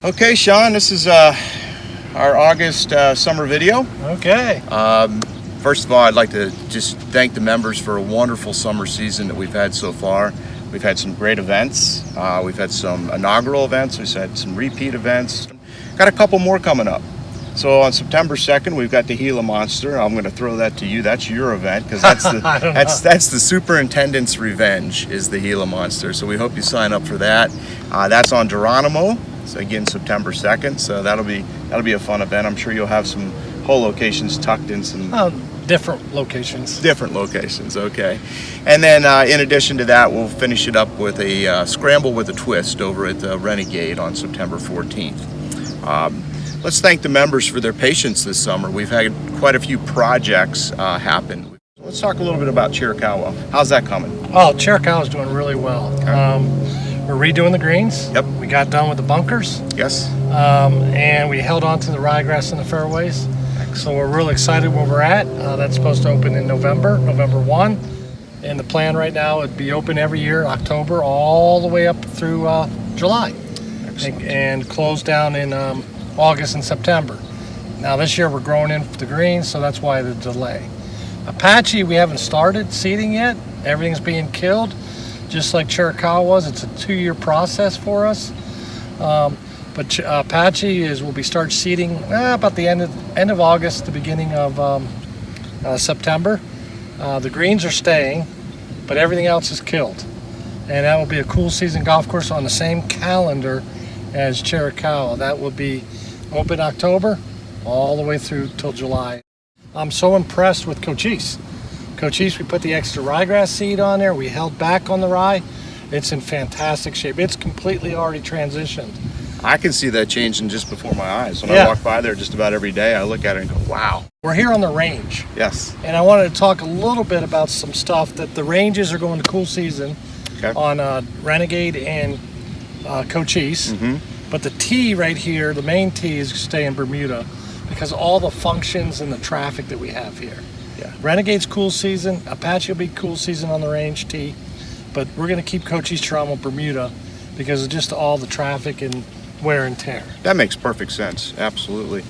Okay, Sean, this is our August summer video. Okay. First of all, I'd like to just thank the members for a wonderful summer season that we've had so far. We've had some great events. We've had some inaugural events. We've had some repeat events. Got a couple more coming up. So on September 2nd, we've got the Gila Monster. I'm going to throw that to you. That's your event because that's the that's the Superintendent's Revenge is the Gila Monster. So we hope you sign up for that. That's on Geronimo. So again, September 2nd. So that'll be a fun event. I'm sure you'll have some whole locations tucked in some different locations. Different locations, okay. And then in addition to that, we'll finish it up with a Scramble with a Twist over at Renegade on September 14th. Let's thank the members for their patience this summer. We've had quite a few projects happen. Let's talk a little bit about Chiricahua. How's that coming? Oh, Chiricahua is doing really well. Okay. We're redoing the greens. Yep. We got done with the bunkers. Yes. And we held on to the ryegrass in the fairways. Excellent. So we're really excited where we're at. That's supposed to open in November 1. And the plan right now would be open every year, October, all the way up through July. Excellent. And close down in August and September. Now this year we're growing in the greens, so that's why the delay. Apache, we haven't started seeding yet. Everything's being killed. Just like Chiricahua was, it's a 2-year process for us. But Apache will be start seeding about the end of August, the beginning of September. The greens are staying, but everything else is killed. And that will be a cool season golf course on the same calendar as Chiricahua. That will be open October all the way through till July. I'm so impressed with Cochise. Cochise, we put the extra ryegrass seed on there. We held back on the rye. It's in fantastic shape. It's completely already transitioned. I can see that changing just before my eyes. When I walk by there just about every day, I look at it and go, wow. We're here on the range. Yes. And I wanted to talk a little bit about some stuff that the ranges are going to cool season on Renegade and Cochise. Mm-hmm. But the tee right here, the main tee is staying Bermuda because of all the functions and the traffic that we have here. Yeah. Renegade's cool season. Apache will be cool season on the range tee, but we're going to keep Cochise Toronto Bermuda because of just all the traffic and wear and tear. That makes perfect sense. Absolutely.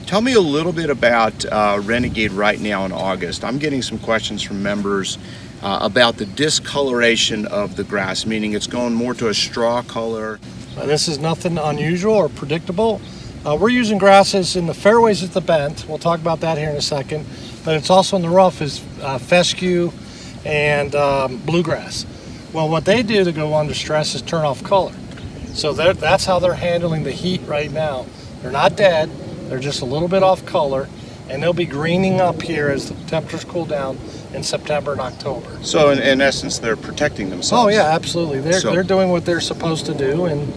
Tell me a little bit about Renegade right now in August. I'm getting some questions from members about the discoloration of the grass, meaning it's going more to a straw color. This is nothing unusual or predictable. We're using grasses in the fairways at the bent. We'll talk about that here in a second. But it's also in the rough is fescue and bluegrass. Well, what they do to go under stress is turn off color. So that's how they're handling the heat right now. They're not dead. They're just a little bit off color. And they'll be greening up here as the temperatures cool down in September and October. So in essence, they're protecting themselves. Oh, yeah, absolutely. They're doing what they're supposed to do. And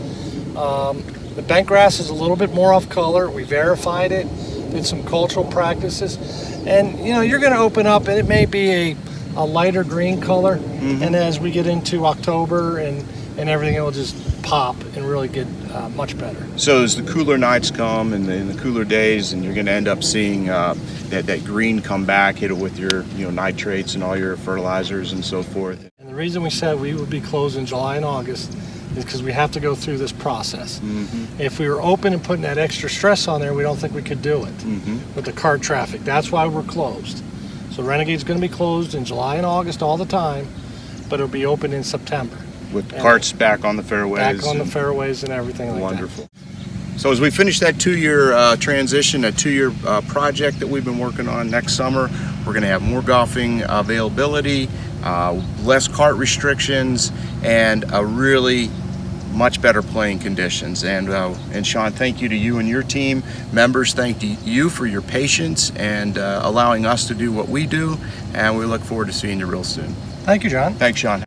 the bent grass is a little bit more off color. We verified it, did some cultural practices. And, you know, you're going to open up, and it may be a lighter green color. Mm-hmm. And as we get into October and everything, it will just pop and really get much better. So as the cooler nights come and the cooler days, and you're going to end up seeing that green come back, hit it with your nitrates and all your fertilizers and so forth. And the reason we said we would be closed in July and August is because we have to go through this process. Mm-hmm. If we were open and putting that extra stress on there, we don't think we could do it with the cart traffic. That's why we're closed. So Renegade's going to be closed in July and August all the time, but it'll be open in September. With carts back on the fairways. Back on the fairways and everything like that. Wonderful. So as we finish that 2-year transition, a 2-year project that we've been working on next summer, we're going to have more golfing availability, less cart restrictions, and a really much better playing conditions. And Sean, thank you to you and your team. Members, thank you for your patience and allowing us to do what we do. And we look forward to seeing you real soon. Thank you, John. Thanks, Sean.